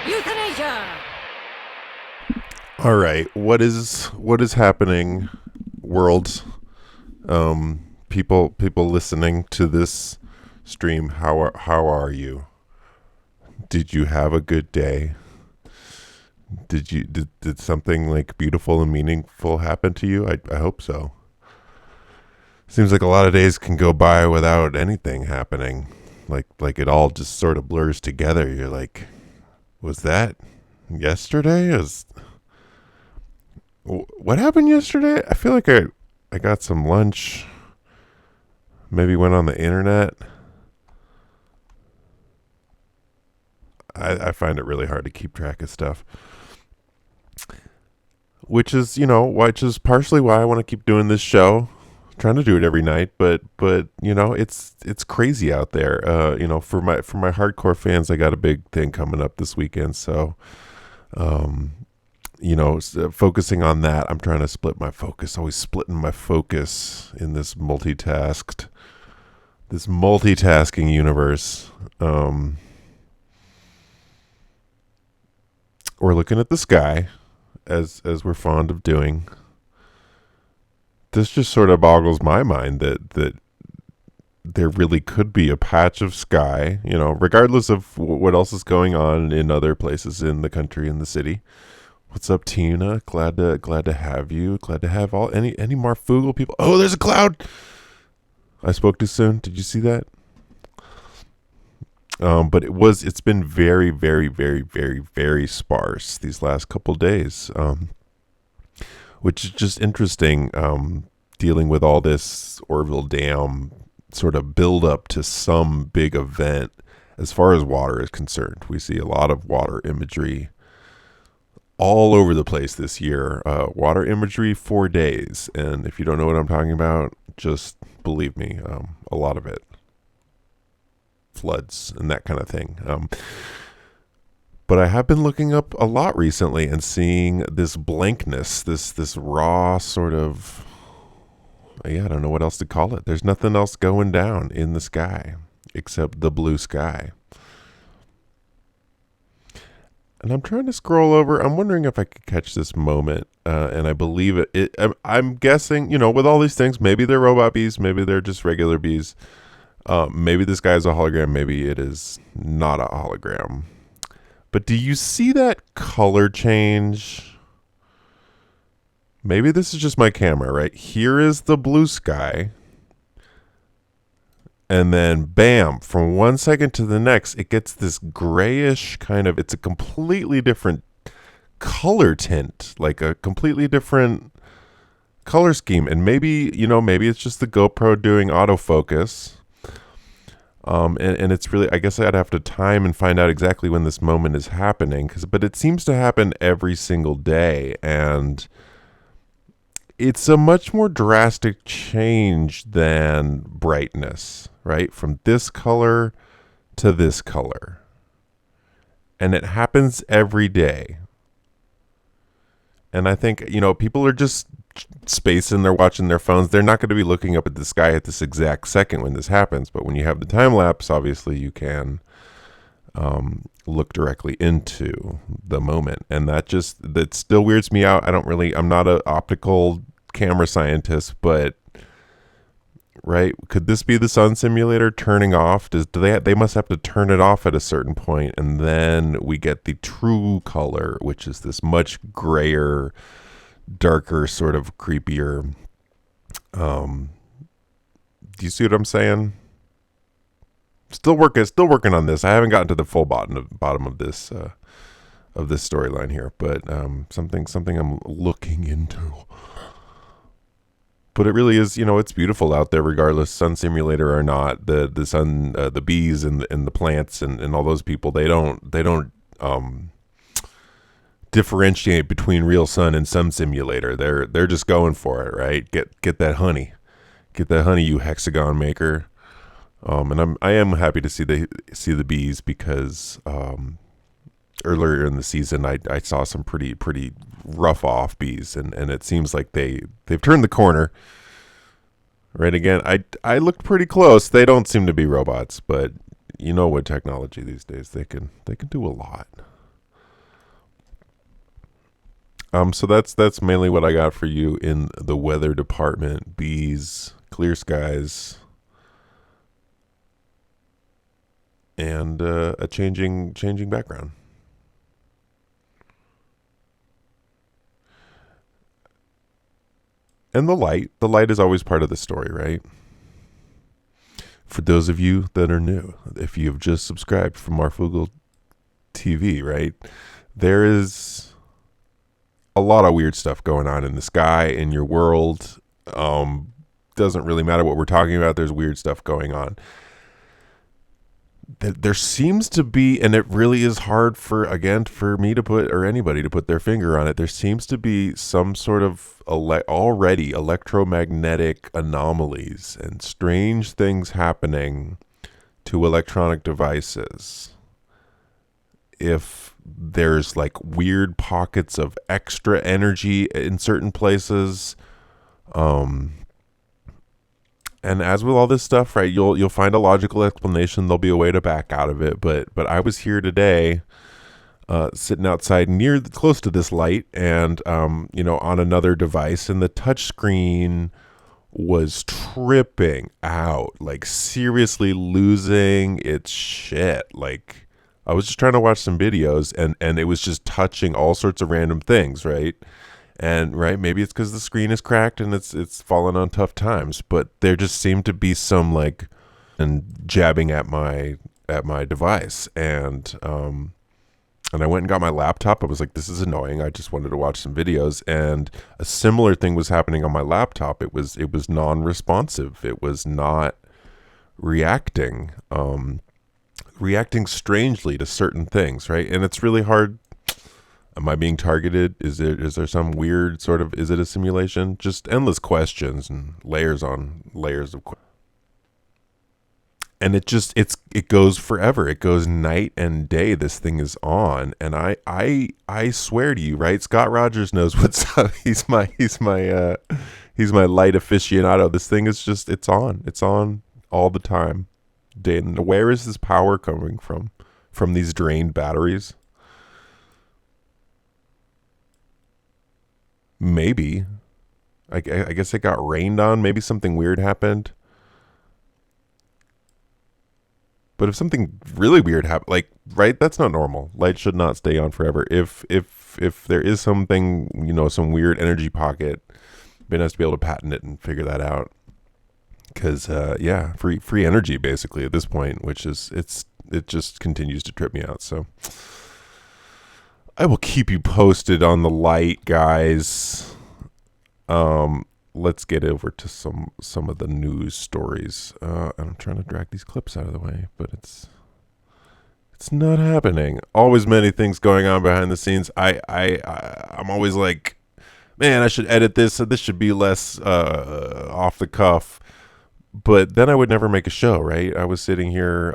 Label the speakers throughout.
Speaker 1: Euthanasia!
Speaker 2: All right, what is happening, world? People listening to this stream, how are you? Did you have a good day? Did something like beautiful and meaningful happen to you? I hope so. Seems like a lot of days can go by without anything happening. Like it all just sort of blurs together. You're like, was that yesterday? What happened yesterday? I feel like I got some lunch. Maybe went on the internet. I find it really hard to keep track of stuff. Which is partially why I want to keep doing this show. I'm trying to do it every night, but it's crazy out there. For my hardcore fans, I got a big thing coming up this weekend, so focusing on that, I'm trying to split my focus. Always splitting my focus in this multitasking universe. We're looking at the sky, as we're fond of doing. This just sort of boggles my mind that there really could be a patch of sky, regardless of what else is going on in other places in the country, in the city. What's up, Tina? Glad to have you. Glad to have any Marfugal people. Oh, there's a cloud. I spoke too soon. Did you see that? But it's been very, very, very, very, very sparse these last couple days, which is just interesting, dealing with all this Orville Dam sort of build up to some big event as far as water is concerned. We see a lot of water imagery all over the place this year. Water imagery for days. And if you don't know what I'm talking about, just believe me, a lot of it. Floods and that kind of thing. But I have been looking up a lot recently and seeing this blankness, this raw sort of, I don't know what else to call it. There's nothing else going down in the sky except the blue sky. And I'm trying to scroll over. I'm wondering if I could catch this moment, and I believe it. I'm guessing, with all these things, maybe they're robot bees, maybe they're just regular bees. Maybe this guy's a hologram, maybe it is not a hologram. But do you see that color change? Maybe this is just my camera, right? Here is the blue sky. And then, bam, from 1 second to the next, it gets this grayish kind of, it's a completely different color tint, like a completely different color scheme. And maybe it's just the GoPro doing autofocus. And it's really, I guess I'd have to time and find out exactly when this moment is happening, but it seems to happen every single day, and it's a much more drastic change than brightness, right? From this color to this color. And it happens every day. And I think, people are just spacing, they're watching their phones. They're not going to be looking up at the sky at this exact second when this happens. But when you have the time lapse, obviously you can look directly into the moment. And that still weirds me out. I'm not an optical camera scientist, but right, could this be the sun simulator turning off? They must have to turn it off at a certain point, and then we get the true color, which is this much grayer, darker, sort of creepier Do you see what I'm saying? Still working on this. I haven't gotten to the full bottom of this storyline here, but something I'm looking into. But it really is, it's beautiful out there, regardless sun simulator or not. The sun, the bees and the plants and all those people, they don't differentiate between real sun and sun simulator. They're just going for it, right? Get that honey, you hexagon maker. And I am happy to see the bees, because earlier in the season I saw some pretty rough off bees, and it seems like they've turned the corner. Right, again, I looked pretty close. They don't seem to be robots, but with technology these days, they can do a lot. So that's mainly what I got for you in the weather department. Bees, clear skies, and a changing background. And the light is always part of the story, right? For those of you that are new, if you've just subscribed from Marfugal TV, right, there is a lot of weird stuff going on in the sky, in your world. Doesn't really matter what we're talking about. There's weird stuff going on. There seems to be, and it really is hard for me to put, or anybody to put their finger on it. There seems to be some sort of already electromagnetic anomalies and strange things happening to electronic devices. If there's like weird pockets of extra energy in certain places, and as with all this stuff, right, you'll find a logical explanation. There'll be a way to back out of it. But I was here today, sitting outside close to this light, and on another device, and the touch screen was tripping out, like seriously losing its shit. Like, I was just trying to watch some videos, and it was just touching all sorts of random things, right? And maybe it's because the screen is cracked and it's fallen on tough times, but there just seemed to be some and jabbing at my device, and I went and got my laptop. I was like, this is annoying. I just wanted to watch some videos, and a similar thing was happening on my laptop. It was non-responsive. It was not reacting strangely to certain things, right? And it's really hard. Am I being targeted? Is there some weird sort of, is it a simulation? Just endless questions and layers on layers of questions. And it goes forever. It goes night and day. This thing is on, and I swear to you, right? Scott Rogers knows what's up. He's my light aficionado. This thing is just, it's on all the time. And where is this power coming from? From these drained batteries? Maybe. I guess it got rained on. Maybe something weird happened. But if something really weird happened, right, that's not normal. Light should not stay on forever. If there is something, some weird energy pocket, Ben has to be able to patent it and figure that out. Because free energy basically at this point, which is it just continues to trip me out. So I will keep you posted on the light, guys. Let's get over to some of the news stories. I'm trying to drag these clips out of the way, but it's not happening. Always many things going on behind the scenes. I'm always like, man, I should edit this. So this should be less off the cuff. But then I would never make a show, right? I was sitting here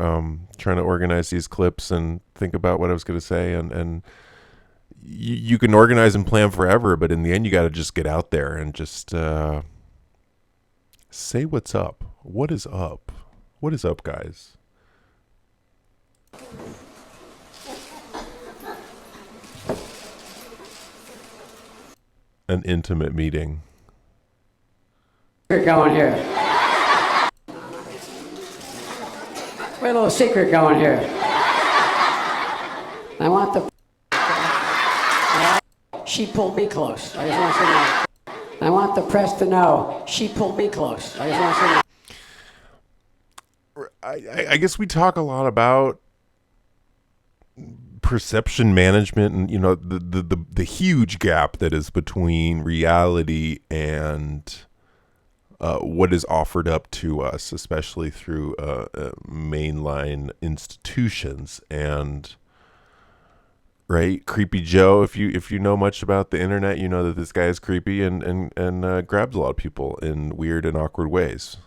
Speaker 2: trying to organize these clips and think about what I was going to say, and you can organize and plan forever, but in the end, you got to just get out there and just say what's up. What is up? What is up, guys? An intimate meeting.
Speaker 1: Secret going here. We have a little secret going here. I want the. She pulled me close. I just want to know. I want the press to know she pulled me close. I just want to know.
Speaker 2: I guess we talk a lot about perception management, and the huge gap that is between reality and what is offered up to us, especially through mainline institutions. And right, Creepy Joe. If you know much about the internet, you know that this guy is creepy and grabs a lot of people in weird and awkward ways.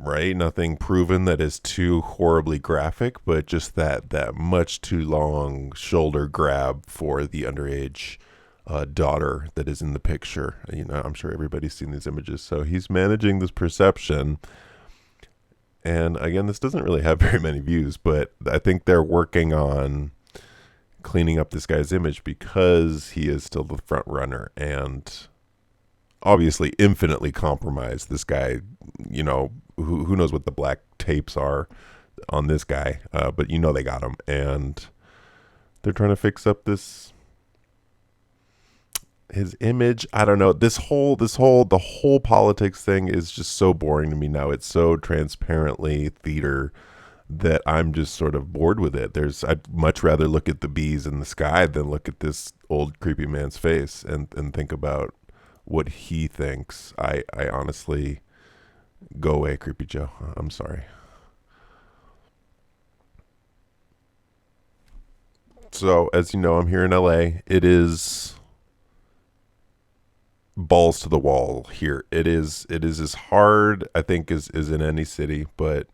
Speaker 2: Right, nothing proven that is too horribly graphic, but just that much too long shoulder grab for the underage daughter that is in the picture. I'm sure everybody's seen these images. So he's managing this perception. And again, this doesn't really have very many views, but I think they're working on cleaning up this guy's image because he is still the front runner and obviously infinitely compromised. This guy, who knows what the black tapes are on this guy, but they got him, and they're trying to fix up his image. I don't know. The whole politics thing is just so boring to me now. It's so transparently theater that I'm just sort of bored with it. I'd much rather look at the bees in the sky than look at this old creepy man's face and think about what he thinks. I honestly, go away, Creepy Joe. I'm sorry. So, as you know, I'm here in LA. It is balls to the wall here. It is as hard, I think, as in any city, but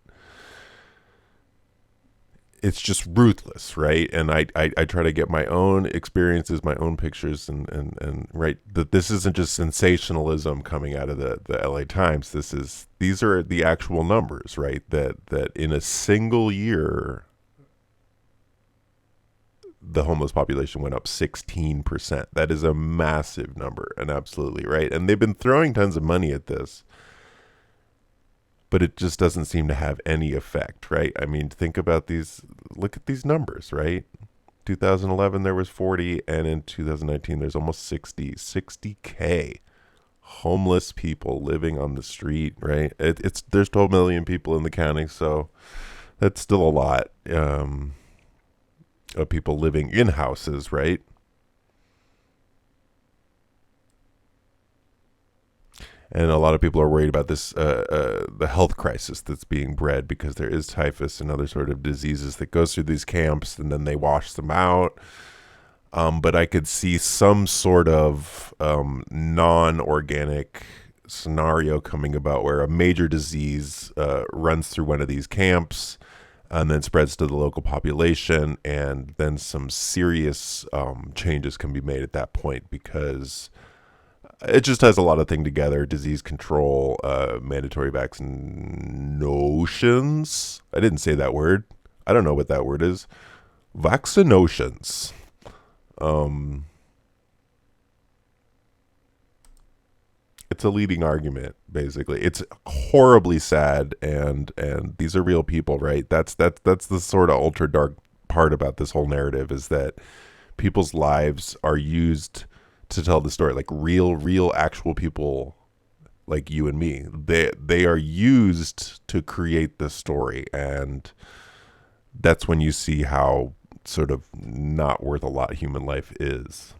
Speaker 2: it's just ruthless, right? And I try to get my own experiences, my own pictures, and right, that this isn't just sensationalism coming out of the LA Times. These are the actual numbers, right? That in a single year, the homeless population went up 16%. That is a massive number, and absolutely right. And they've been throwing tons of money at this, but it just doesn't seem to have any effect, right? I mean, look at these numbers, right? 2011 there was 40, and in 2019 there's almost 60k homeless people living on the street, right? There's 12 million people in the county, so that's still a lot of people living in houses, right? And a lot of people are worried about this, the health crisis that's being bred because there is typhus and other sort of diseases that goes through these camps, and then they wash them out. But I could see some sort of non-organic scenario coming about where a major disease runs through one of these camps and then spreads to the local population, and then some serious changes can be made at that point because it just has a lot of things together: disease control, mandatory vaccinations. I didn't say that word. I don't know what that word is. Vaccinations. It's a leading argument, basically. It's horribly sad, and these are real people, right? That's the sort of ultra dark part about this whole narrative, is that people's lives are used to tell the story. Like real actual people like you and me, they are used to create this story, and that's when you see how sort of not worth a lot human life is.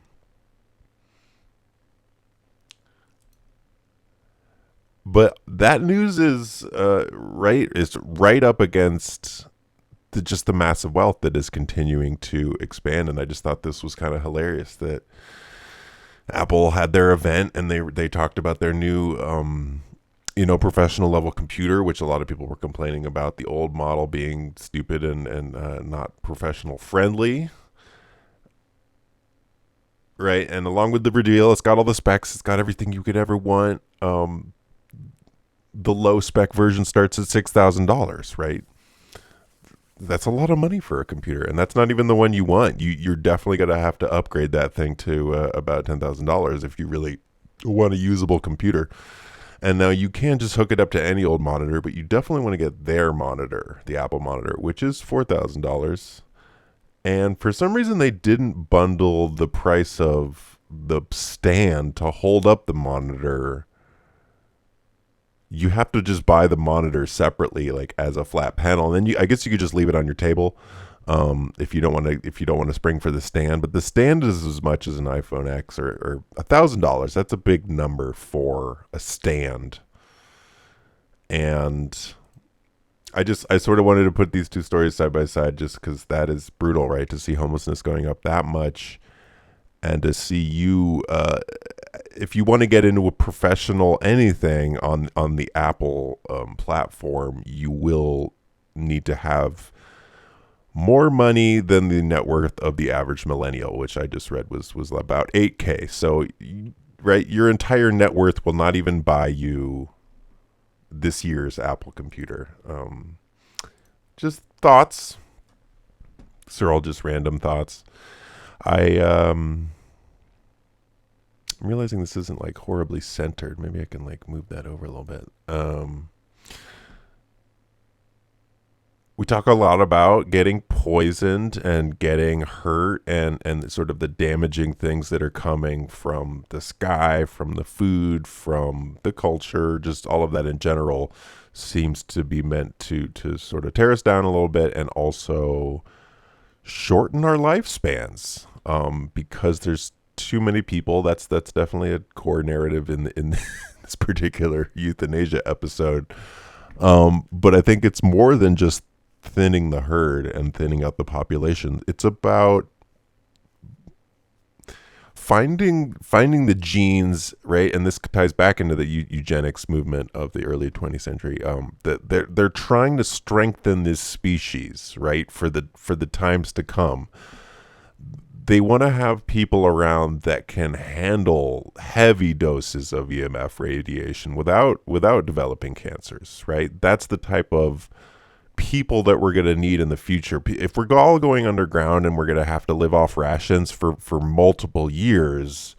Speaker 2: But that news is right up against just the massive wealth that is continuing to expand. And I just thought this was kind of hilarious that Apple had their event, and they talked about their new professional level computer, which a lot of people were complaining about the old model being stupid and not professional friendly. Right. And along with the reveal, it's got all the specs. It's got everything you could ever want. The low spec version starts at $6,000, right? That's a lot of money for a computer, and that's not even the one you want. You're definitely going to have to upgrade that thing to about $10,000 if you really want a usable computer. And now you can just hook it up to any old monitor, but you definitely want to get their monitor, the Apple monitor, which is $4,000. And for some reason, they didn't bundle the price of the stand to hold up the monitor you have to just buy the monitor separately, like as a flat panel. And then I guess you could just leave it on your table, if you don't want to spring for the stand. But the stand is as much as an iPhone X, or $1,000. That's a big number for a stand. And I sort of wanted to put these two stories side by side, just because that is brutal, right? To see homelessness going up that much, and to see you, if you want to get into a professional anything on the Apple platform, you will need to have more money than the net worth of the average millennial, which I just read was about 8K. So, right, your entire net worth will not even buy you this year's Apple computer. Just thoughts. These are all just random thoughts. I'm realizing this isn't like horribly centered. Maybe I can like move that over a little bit. We talk a lot about getting poisoned and getting hurt, and sort of the damaging things that are coming from the sky, from the food, from the culture. Just all of that in general seems to be meant to sort of tear us down a little bit, and also shorten our lifespans, because there's too many people. That's definitely a core narrative in this particular euthanasia episode. But I think it's more than just thinning the herd and thinning out the population. It's about finding the genes, right? And this ties back into the eugenics movement of the early 20th century. That they're trying to strengthen this species, right, for the times to come. They want to have people around that can handle heavy doses of EMF radiation without developing cancers, right? That's the type of people that we're going to need in the future. If we're all going underground and we're going to have to live off rations for multiple years,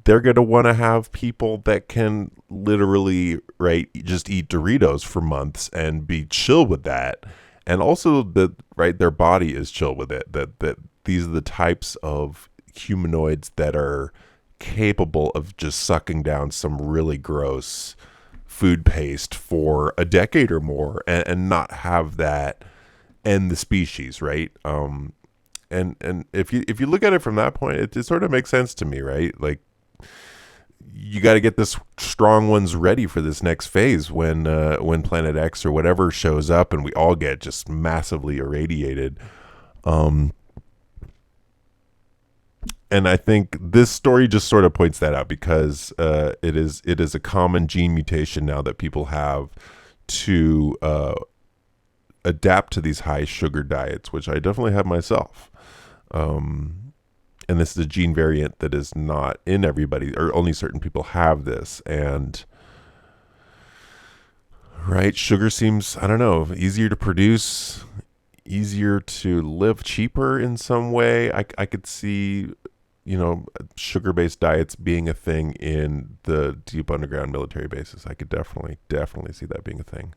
Speaker 2: they're going to want to have people that can literally, right, just eat Doritos for months and be chill with that. And also that, right, their body is chill with it. That these are the types of humanoids that are capable of just sucking down some really gross food paste for a decade or more, and not have that end the species, right? And if you look at it from that point, it sort of makes sense to me, right? Like, you got to get the strong ones ready for this next phase when Planet X or whatever shows up, and we all get just massively irradiated. And I think this story just sort of points that out, because it is a common gene mutation now that people have to adapt to these high sugar diets, which I definitely have myself. And this is a gene variant that is not in everybody, or only certain people have this. And right, sugar seems, I don't know, easier to produce, easier to live, cheaper in some way. I could see, sugar-based diets being a thing in the deep underground military bases. I could definitely see that being a thing.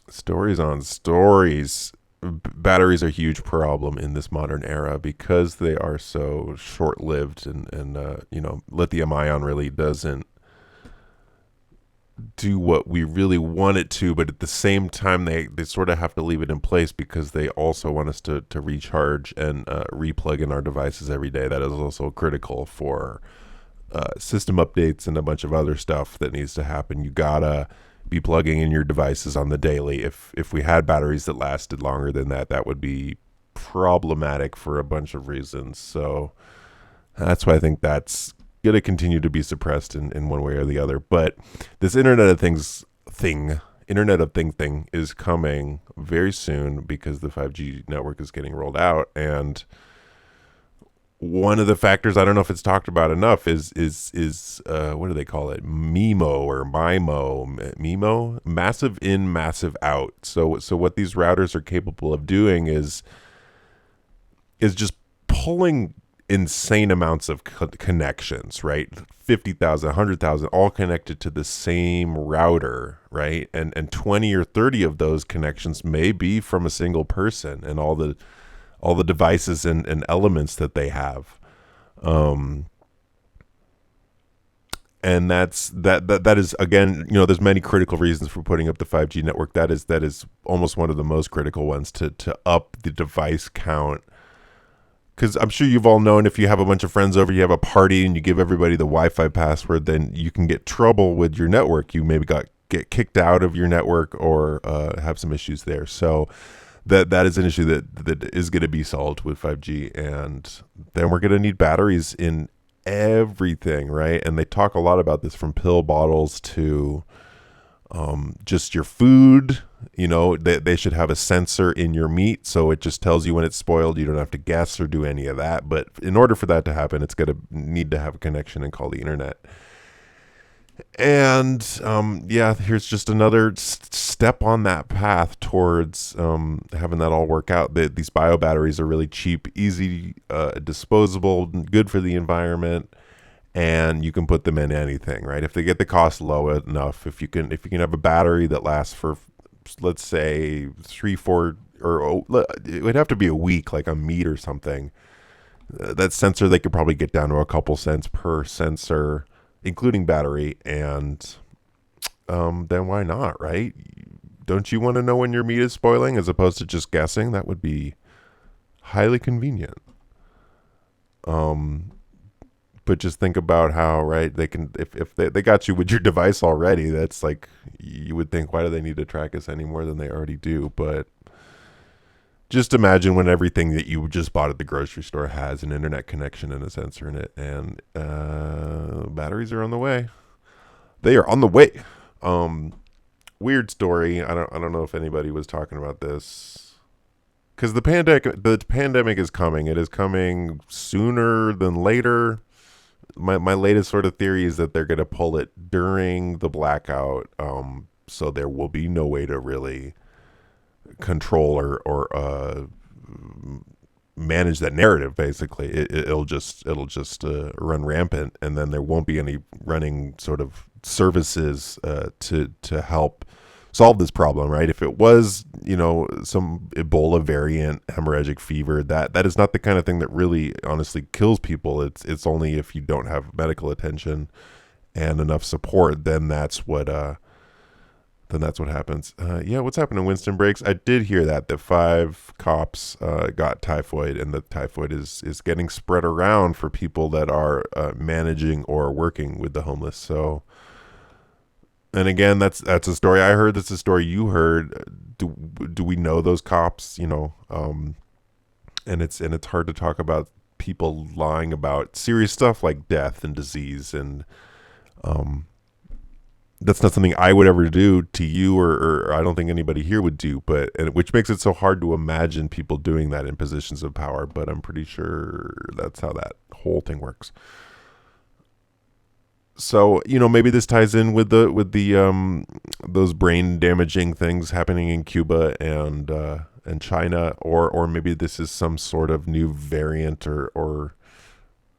Speaker 2: Stories on stories. Batteries are a huge problem in this modern era because they are so short-lived, and lithium-ion really doesn't do what we really want it to, but at the same time they sort of have to leave it in place because they also want us to recharge and replug in our devices every day. That is also critical for system updates and a bunch of other stuff that needs to happen. You gotta be plugging in your devices on the daily. If we had batteries that lasted longer than that, that would be problematic for a bunch of reasons. So that's why I think that's going to continue to be suppressed in one way or the other. But this Internet of Things thing is coming very soon because the 5G network is getting rolled out. And one of the factors, I don't know if it's talked about enough, is what do they call it? MIMO, massive in, massive out. So what these routers are capable of doing is just pulling insane amounts of connections, right? 50,000, 100,000, all connected to the same router, right? And 20 or 30 of those connections may be from a single person, and all the devices and elements that they have. And that is, again, there's many critical reasons for putting up the 5G network. That is almost one of the most critical ones, to up the device count. Because I'm sure you've all known, if you have a bunch of friends over, you have a party, and you give everybody the Wi-Fi password, then you can get trouble with your network. You maybe get kicked out of your network, or have some issues there. So that is an issue that is going to be solved with 5G. And then we're going to need batteries in everything, right? And they talk a lot about this, from pill bottles to just your food. They should have a sensor in your meat, so it just tells you when it's spoiled. You don't have to guess or do any of that. But in order for that to happen, it's going to need to have a connection and call the internet. And here's just another step on that path towards having that all work out. These bio batteries are really cheap, easy, disposable, good for the environment, and you can put them in anything, right? If they get the cost low enough, if you can have a battery that lasts for, let's say, 3-4, or it would have to be a week, like a meat or something. That sensor, they could probably get down to a couple cents per sensor, including battery, and then why not, right? Don't you want to know when your meat is spoiling, as opposed to just guessing? That would be highly convenient. But just think about how, right, they can, if they got you with your device already, that's like, you would think, why do they need to track us any more than they already do? But just imagine when everything that you just bought at the grocery store has an internet connection and a sensor in it, and batteries are on the way. They are on the way. Weird story. I don't know if anybody was talking about this, because the pandemic is coming. It is coming sooner than later. My latest sort of theory is that they're going to pull it during the blackout, so there will be no way to really control or manage that narrative. Basically, it'll just run rampant, and then there won't be any running sort of services to help solve this problem, right? If it was, some Ebola variant hemorrhagic fever, that is not the kind of thing that really honestly kills people. It's only if you don't have medical attention and enough support, then that's what happens. What's happened in Winston Breaks? I did hear that 5 cops got typhoid, and the typhoid is getting spread around for people that are managing or working with the homeless. So, and again, that's a story I heard. That's a story you heard. Do we know those cops? And it's hard to talk about people lying about serious stuff like death and disease, and that's not something I would ever do to you, or I don't think anybody here would do, which makes it so hard to imagine people doing that in positions of power. But I'm pretty sure that's how that whole thing works. So, maybe this ties in with the those brain damaging things happening in Cuba and China, or maybe this is some sort of new variant or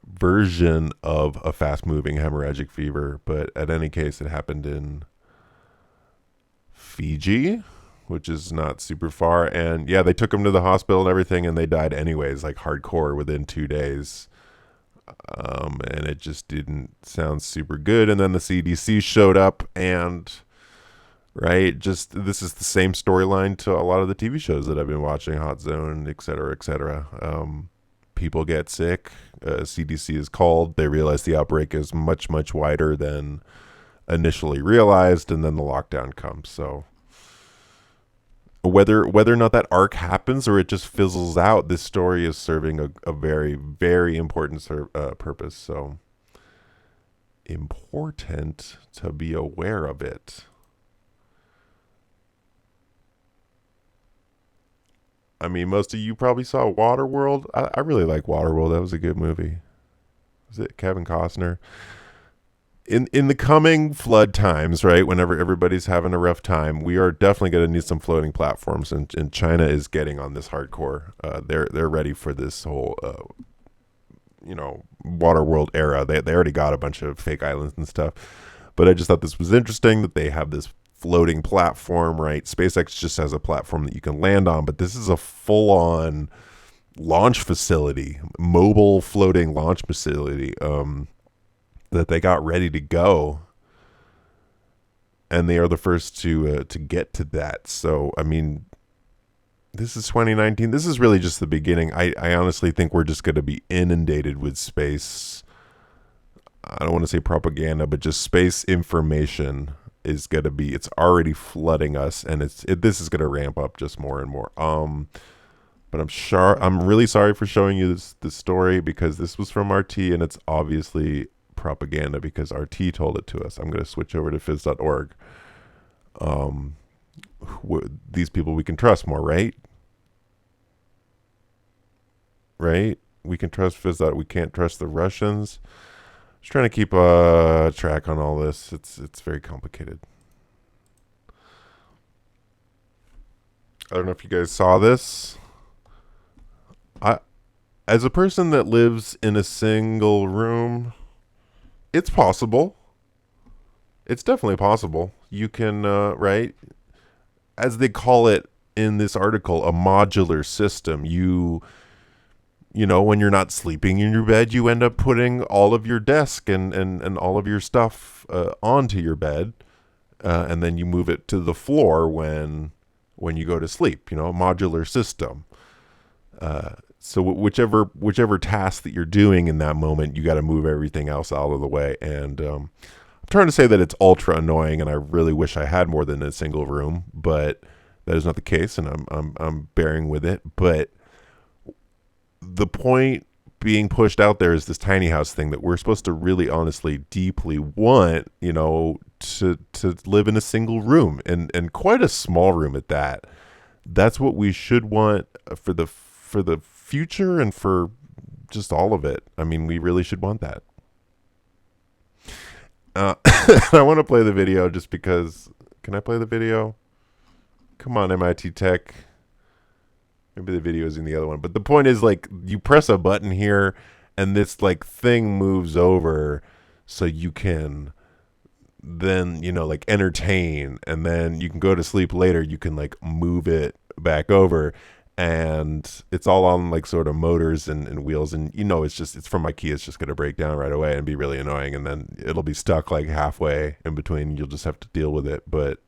Speaker 2: version of a fast moving hemorrhagic fever. But at any case, it happened in Fiji, which is not super far. And yeah, they took them to the hospital and everything, and they died anyways, like hardcore, within 2 days. And it just didn't sound super good. And then the CDC showed up, and this is the same storyline to a lot of the TV shows that I've been watching, Hot Zone, et cetera, et cetera. People get sick. CDC is called. They realize the outbreak is much, much wider than initially realized, and then the lockdown comes. So whether or not that arc happens or it just fizzles out, this story is serving a very, very important purpose. So important to be aware of it. I mean, most of you probably saw Waterworld. I really like Waterworld. That was a good movie. Was it Kevin Costner? In the coming flood times, right, whenever everybody's having a rough time, we are definitely going to need some floating platforms, and China is getting on this hardcore. They're ready for this whole Waterworld era. They already got a bunch of fake islands and stuff, but I just thought this was interesting that they have this floating platform, right? SpaceX just has a platform that you can land on, but this is a full-on launch facility, mobile floating launch facility. that they got ready to go, and they are the first to get to that. So I mean, this is 2019. This is really just the beginning. I honestly think we're just going to be inundated with space. I don't want to say propaganda, but just space information is going to be, it's already flooding us, and this is going to ramp up just more and more. But I'm really sorry for showing you this story, because this was from RT, and it's obviously propaganda because RT told it to us. I'm going to switch over to phys.org. These people we can trust more, right? Right? We can trust phys. We can't trust the Russians. Just trying to keep track on all this. It's very complicated. I don't know if you guys saw this. As a person that lives in a single room, it's possible. It's definitely possible. You can, right? As they call it in this article, a modular system. You know, when you're not sleeping in your bed, you end up putting all of your desk and all of your stuff onto your bed, and then you move it to the floor when you go to sleep. You know, a modular system. So whichever task that you're doing in that moment, you got to move everything else out of the way. And I'm trying to say that it's ultra annoying, and I really wish I had more than a single room, but that is not the case, and I'm bearing with it. But the point being pushed out there is this tiny house thing that we're supposed to really, honestly, deeply want, you know, to live in a single room, and quite a small room at that. That's what we should want for the future and for just all of it. I mean, we really should want that. I want to play the video just because. Can I play the video? Come on, MIT Tech. Maybe the video is in the other one. But the point is, like, you press a button here, and this, like, thing moves over so you can then, you know, like, entertain. And then you can go to sleep later. You can, like, move it back over. And it's all on, like, sort of motors and wheels. And, you know, it's from IKEA. It's just going to break down right away and be really annoying. And then it'll be stuck, like, halfway in between. You'll just have to deal with it. But,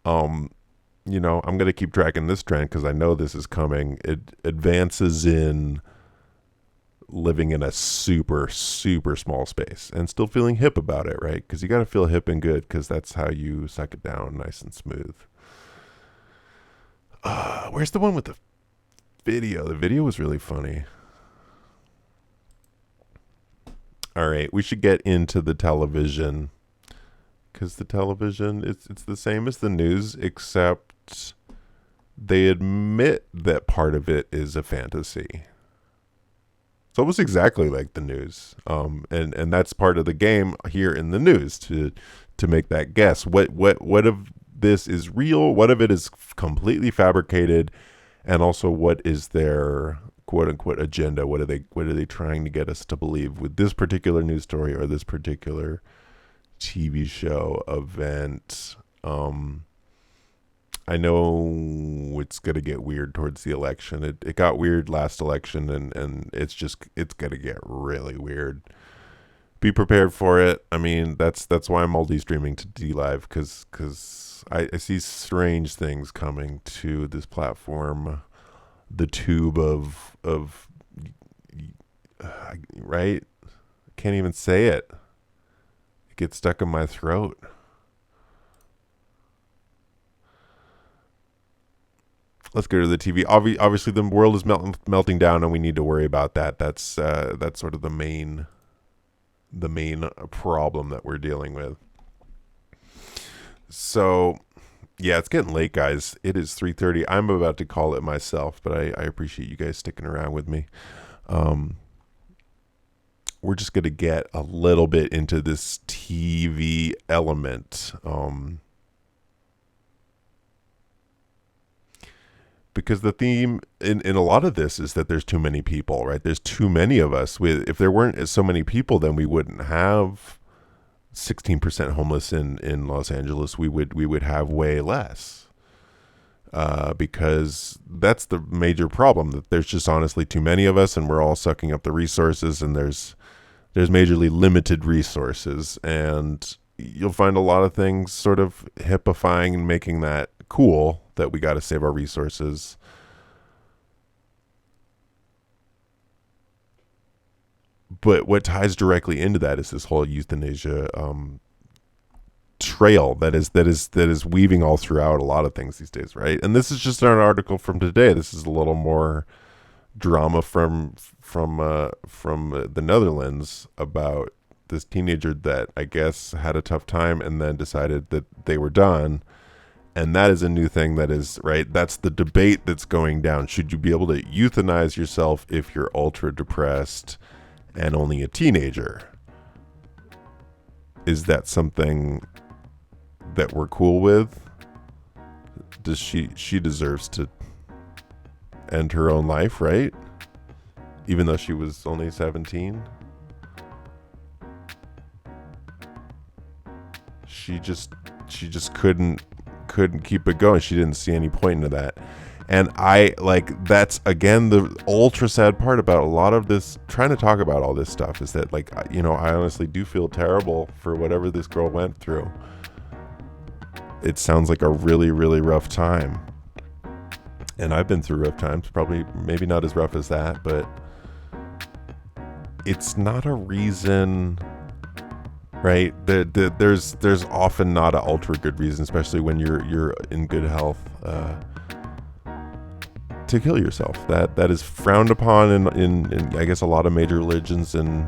Speaker 2: you know, I'm going to keep tracking this trend because I know this is coming. It advances in living in a super, super small space and still feeling hip about it, right? Because you got to feel hip and good, because that's how you suck it down nice and smooth. Where's the one with the video? The video was really funny. All right, we should get into the television, because the television, it's the same as the news, except they admit that part of it is a fantasy. It's almost exactly like the news, and that's part of the game here in the news, to make that guess. What of this is real? What of it is completely fabricated? And also, what is their quote unquote agenda? What are they trying to get us to believe with this particular news story or this particular TV show event? I know it's going to get weird towards the election. It got weird last election, and it's going to get really weird. Be prepared for it. I mean, that's why I'm multi-streaming to DLive, because I see strange things coming to this platform, the tube of right? I can't even say it. It gets stuck in my throat. Let's go to the TV. Obviously, the world is melting down, and we need to worry about that. That's sort of the main problem that we're dealing with. So, yeah, it's getting late, guys. It is 3:30. I'm about to call it myself, but I appreciate you guys sticking around with me. We're just going to get a little bit into this TV element. Because the theme in a lot of this is that there's too many people, right? There's too many of us. If there weren't so many people, then we wouldn't have 16% homeless in Los Angeles. We would have way less. Because that's the major problem, that there's just honestly too many of us, and we're all sucking up the resources, and there's there's majorly limited resources, and you'll find a lot of things sort of hippifying and making that cool that we got to save our resources. But what ties directly into that is this whole euthanasia trail that is weaving all throughout a lot of things these days, right? And this is just an article from today. This is a little more drama from the Netherlands about this teenager that I guess had a tough time and then decided that they were done. And that is a new thing that is, right, that's the debate that's going down. Should you be able to euthanize yourself if you're ultra depressed and only a teenager? Is that something that we're cool with? Does she deserves to end her own life, right? Even though she was only 17. She just couldn't keep it going. She didn't see any point into that. And I like, that's again the ultra sad part about a lot of this, trying to talk about all this stuff, is that, like, you know, I honestly do feel terrible for whatever this girl went through. It sounds like a really, really rough time. And I've been through rough times, probably maybe not as rough as that, but it's not a reason, right? There's often not an ultra good reason, especially when you're in good health, to kill yourself. That is frowned upon in I guess a lot of major religions and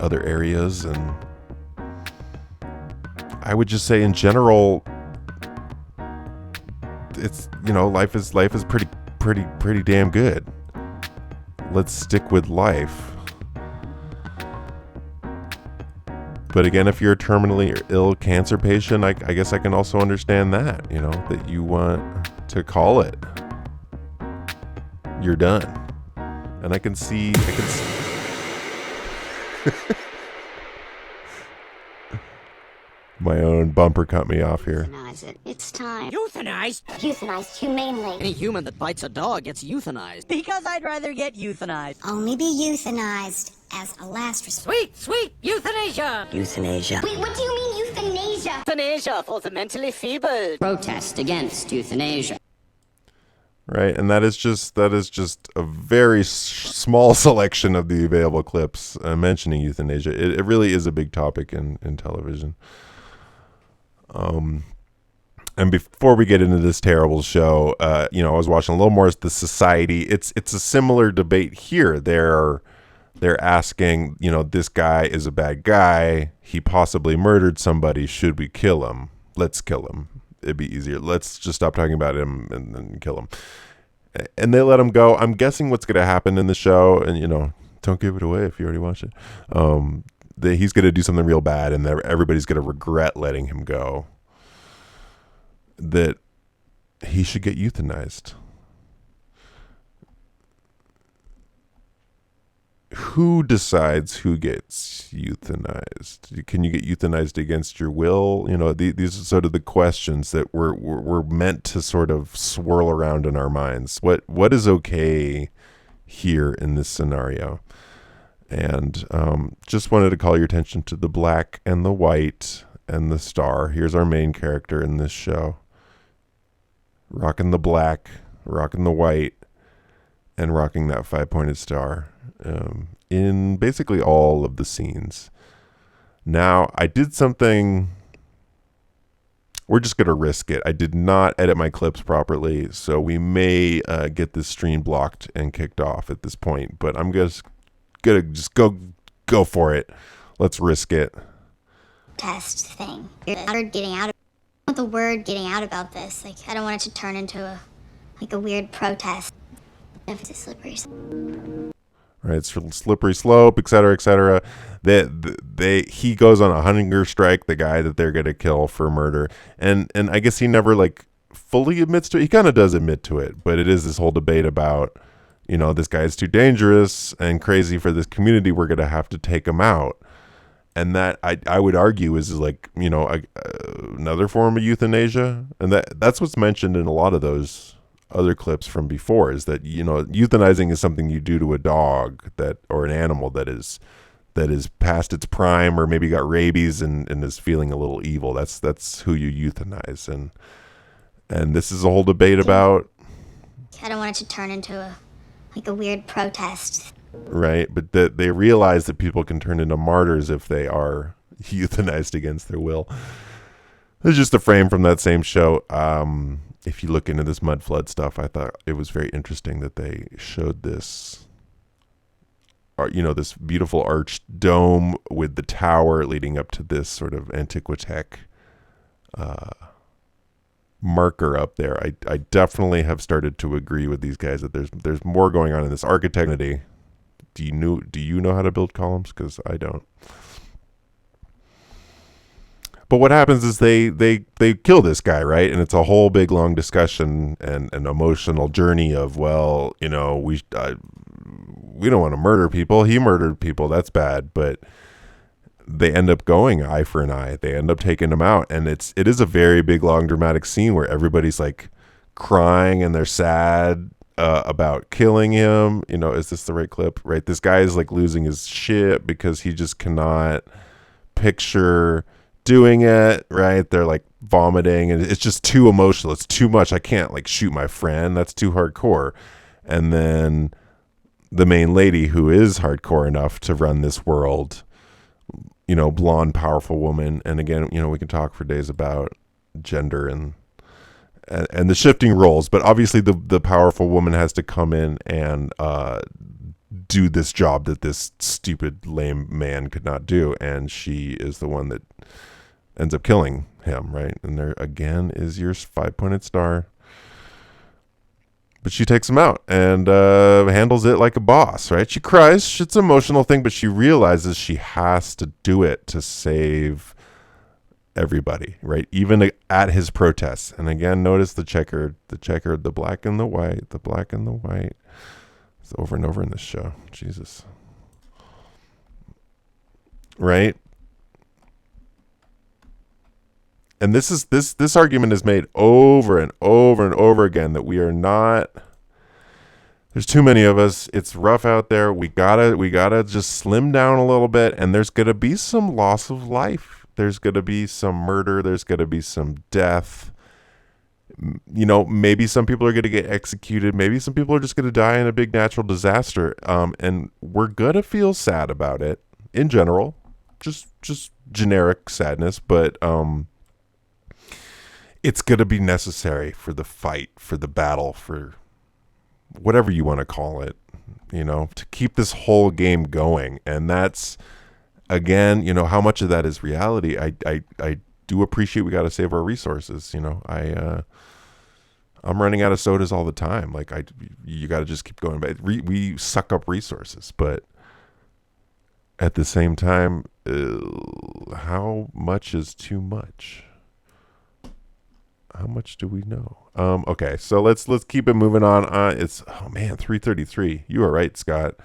Speaker 2: other areas. And I would just say in general, it's, you know, life is pretty damn good. Let's stick with life. But again, if you're a terminally ill cancer patient, I guess I can also understand that, you know, that you want to call it. You're done. And I can see my own bumper cut me off here.
Speaker 3: Euthanize it. It's time.
Speaker 4: Euthanized?
Speaker 3: Euthanized humanely.
Speaker 4: Any human that bites a dog gets euthanized.
Speaker 5: Because I'd rather get euthanized.
Speaker 3: Only be euthanized as a last resort.
Speaker 4: Sweet euthanasia!
Speaker 5: Euthanasia.
Speaker 3: Wait, what do you mean euthanasia?
Speaker 4: Euthanasia for the mentally feeble.
Speaker 5: Protest against euthanasia.
Speaker 2: Right, and that is just a very small selection of the available clips mentioning euthanasia. It really is a big topic in television. And before we get into this terrible show, you know, I was watching a little more of The Society. It's a similar debate here. They're asking, you know, this guy is a bad guy. He possibly murdered somebody. Should we kill him? Let's kill him. It'd be easier. Let's just stop talking about him and then kill him. And they let him go. I'm guessing what's going to happen in the show, and, you know, don't give it away if you already watched it, that he's going to do something real bad, and everybody's going to regret letting him go. That he should get euthanized. Who decides who gets euthanized? Can you get euthanized against your will? You know, these are sort of the questions that we're meant to sort of swirl around in our minds. What is okay here in this scenario? And just wanted to call your attention to the black and the white and the star. Here's our main character in this show. Rocking the black, rocking the white, and rocking that 5-pointed star. In basically all of the scenes. Now, I did something. We're just going to risk it. I did not edit my clips properly, so we may get this stream blocked and kicked off at this point. But I'm just gonna go for it. Let's risk it.
Speaker 3: Test thing. Getting out. I want the word getting out about this. Like, I don't want it to turn into a weird protest. If it's a slippery.
Speaker 2: Right, it's a slippery slope, et cetera, et cetera. He goes on a hunger strike, the guy that they're gonna kill for murder, and I guess he never like fully admits to it. He kind of does admit to it, but it is this whole debate about, you know, this guy is too dangerous and crazy for this community. We're gonna have to take him out, and that I would argue is like, you know, another form of euthanasia, and that's what's mentioned in a lot of those other clips from before, is that, you know, euthanizing is something you do to a dog that, or an animal that is past its prime, or maybe got rabies and is feeling a little evil. That's who you euthanize. And this is a whole debate about,
Speaker 3: I don't want it to turn into a weird protest.
Speaker 2: right? But that they realize that people can turn into martyrs if they are euthanized against their will. There's just a frame from that same show. If you look into this mud flood stuff, I thought it was very interesting that they showed this, you know, this beautiful arched dome with the tower leading up to this sort of Antiquitech marker up there. I definitely have started to agree with these guys that there's more going on in this architecture. Do you know how to build columns? Because I don't. But what happens is they kill this guy, right? And it's a whole big long discussion and an emotional journey of, well, you know, we don't want to murder people. He murdered people. That's bad. But they end up going eye for an eye. They end up taking him out, and it is a very big, long, dramatic scene where everybody's like crying and they're sad about killing him. You know, is this the right clip? Right, this guy is like losing his shit because he just cannot picture doing it. Right, they're like vomiting, and it's just too emotional. It's too much. I can't like shoot my friend. That's too hardcore. And then the main lady, who is hardcore enough to run this world, you know, blonde, powerful woman. And again, you know, we can talk for days about gender and the shifting roles, but obviously the powerful woman has to come in and do this job that this stupid, lame man could not do. And she is the one that ends up killing him, right? And there again is your 5-pointed star. But she takes him out and handles it like a boss, right? She cries. It's an emotional thing, but she realizes she has to do it to save everybody, right? Even at his protests. And again, notice the checkered, the black and the white, the black and the white. It's over and over in this show. Jesus. Right? And this argument is made over and over and over again that we are not. There's too many of us. It's rough out there. We gotta just slim down a little bit, and there's gonna be some loss of life. There's gonna be some murder. There's gonna be some death. You know, maybe some people are gonna get executed. Maybe some people are just gonna die in a big natural disaster. And we're gonna feel sad about it in general, just generic sadness, but it's going to be necessary for the fight, for the battle, for whatever you want to call it, you know, to keep this whole game going. And that's, again, you know, how much of that is reality. I do appreciate we got to save our resources. You know, I'm running out of sodas all the time. Like you got to just keep going. But we suck up resources, but at the same time, how much is too much? How much do we know? Okay, so let's keep it moving on. It's 3:33. You are right, Scott.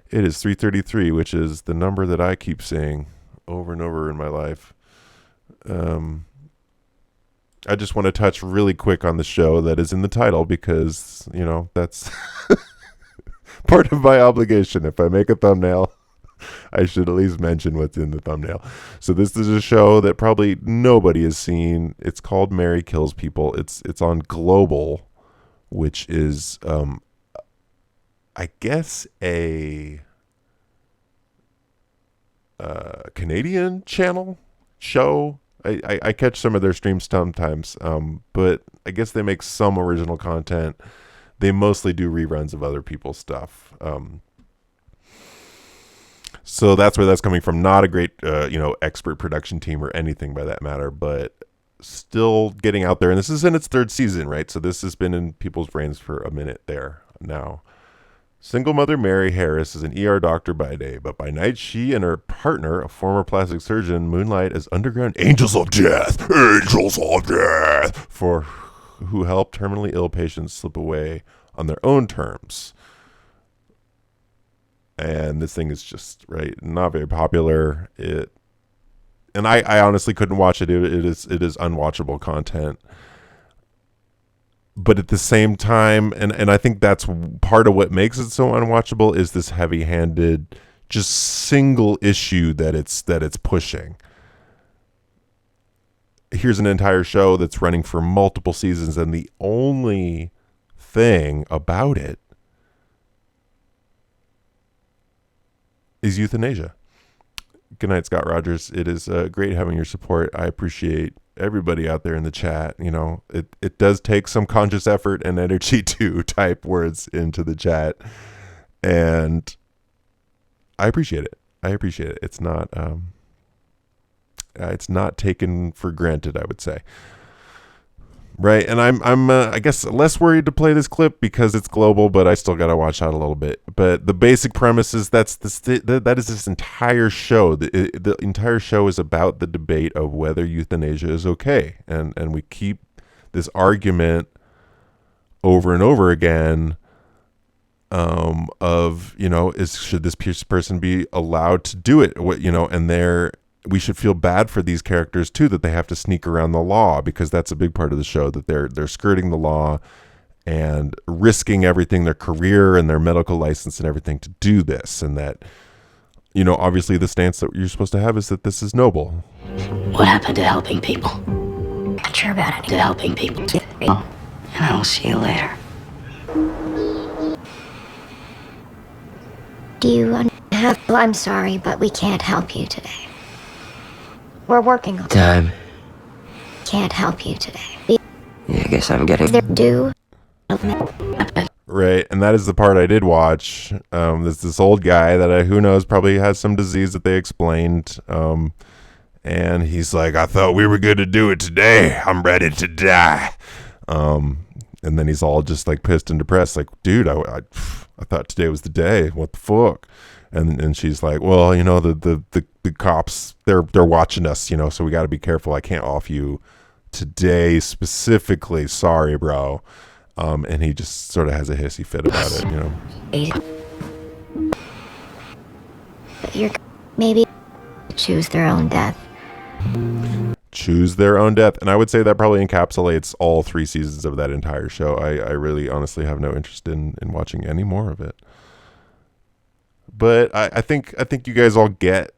Speaker 2: It is 3:33, which is the number that I keep saying over and over in my life. I just want to touch really quick on the show that is in the title because, you know, that's part of my obligation. If I make a thumbnail, I should at least mention what's in the thumbnail. So this is a show that probably nobody has seen. It's called Mary Kills People. It's on Global, which is, I guess, a Canadian channel show. I catch some of their streams sometimes, but I guess they make some original content. They mostly do reruns of other people's stuff. So that's where that's coming from. Not a great, expert production team or anything by that matter, but still getting out there. And this is in its 3rd season, right? So this has been in people's brains for a minute there now. Single mother Mary Harris is an ER doctor by day, but by night she and her partner, a former plastic surgeon, moonlight as underground angels of death, who help terminally ill patients slip away on their own terms. And this thing is just, right, not very popular. And I honestly couldn't watch it. It is unwatchable content. but at the same time, and I think that's part of what makes it so unwatchable, is this heavy-handed, just single issue that it's pushing. Here's an entire show that's running for multiple seasons, and the only thing about it is euthanasia. Good night, Scott Rogers. It is great having your support. I appreciate everybody out there in the chat. You know, it does take some conscious effort and energy to type words into the chat, and I appreciate it. It's not taken for granted, I would say. Right, and I'm I guess less worried to play this clip because it's global, but I still got to watch out a little bit. But the basic premise is that is this entire show. The entire show is about the debate of whether euthanasia is okay, and we keep this argument over and over again of, you know, should this person be allowed to do it? What, you know, and we should feel bad for these characters too, that they have to sneak around the law, because that's a big part of the show, that they're skirting the law and risking everything, their career and their medical license and everything, to do this. And that, you know, obviously the stance that you're supposed to have is that this is noble.
Speaker 5: What happened to helping people? Not sure about it. To helping people. And I will see you later.
Speaker 6: Do you have... Well, I'm sorry, but we can't help you today. We're working on
Speaker 7: Time.
Speaker 6: Can't help you today.
Speaker 7: Yeah, I guess I'm getting...
Speaker 6: There do...
Speaker 2: Right, and that is the part I did watch. There's this old guy that who knows, probably has some disease that they explained. And he's like, I thought we were going to do it today. I'm ready to die. And then he's all just like pissed and depressed. Like, dude, I thought today was the day. What the fuck? And she's like, well, you know, the cops, they're watching us, you know, so we got to be careful. I can't off you today specifically. Sorry, bro. And he just sort of has a hissy fit about it, you know.
Speaker 6: You're... Maybe... choose their own death.
Speaker 2: Choose their own death. And I would say that probably encapsulates all 3 seasons of that entire show. I really honestly have no interest in watching any more of it. But I think you guys all get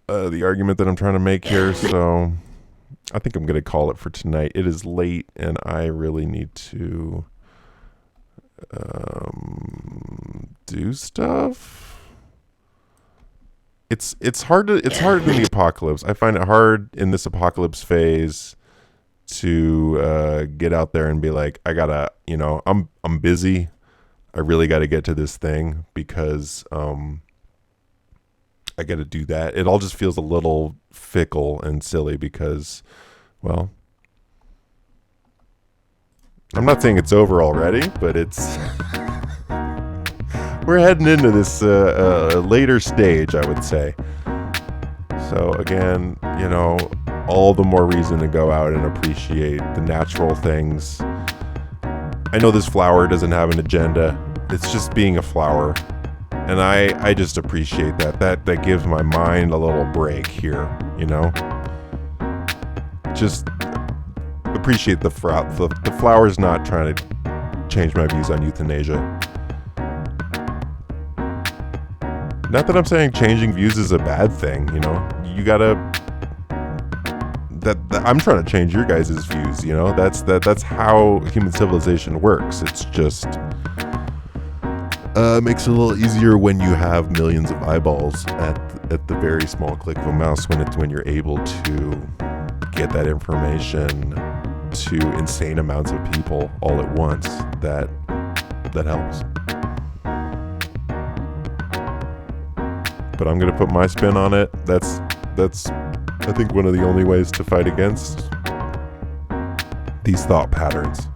Speaker 2: the argument that I'm trying to make here, so I think I'm going to call it for tonight. It is late, and I really need to do stuff. It's hard in the apocalypse. I find it hard in this apocalypse phase to get out there and be like, I gotta, you know, I'm busy. I really got to get to this thing because I got to do that. It all just feels a little fickle and silly because, well, I'm not saying it's over already, but it's we're heading into this later stage, I would say. So again, you know, all the more reason to go out and appreciate the natural things. I know this flower doesn't have an agenda. It's just being a flower. And I just appreciate that. That gives my mind a little break here, you know? Just appreciate the flower's not trying to change my views on euthanasia. Not that I'm saying changing views is a bad thing, you know? You gotta... That I'm trying to change your guys' views, you know? That's how human civilization works. It's just makes it a little easier when you have millions of eyeballs at the very small click of a mouse when you're able to get that information to insane amounts of people all at once. That helps. But I'm gonna put my spin on it. That's I think one of the only ways to fight against these thought patterns.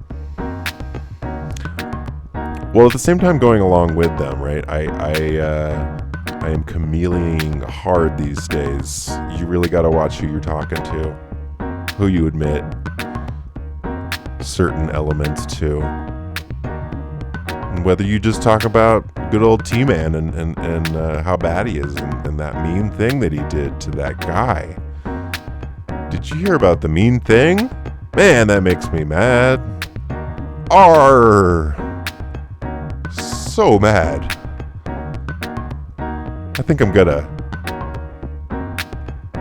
Speaker 2: Well, at the same time, going along with them, right? I am chameleoning hard these days. You really got to watch who you're talking to, who you admit certain elements to, and whether you just talk about good old T-Man and how bad he is and that mean thing that he did to that guy. Did you hear about the mean thing? Man, that makes me mad. are so mad. I think I'm gonna...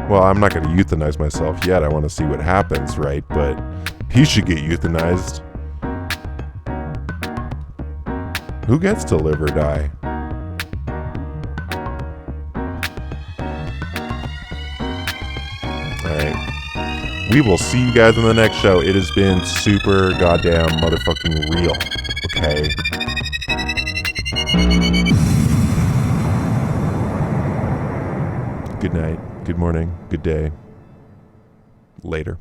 Speaker 2: Well, I'm not gonna euthanize myself yet. I want to see what happens, right? But he should get euthanized. Who gets to live or die? Alright. We will see you guys in the next show. It has been super goddamn motherfucking real. Okay? Good night. Good morning. Good day. Later.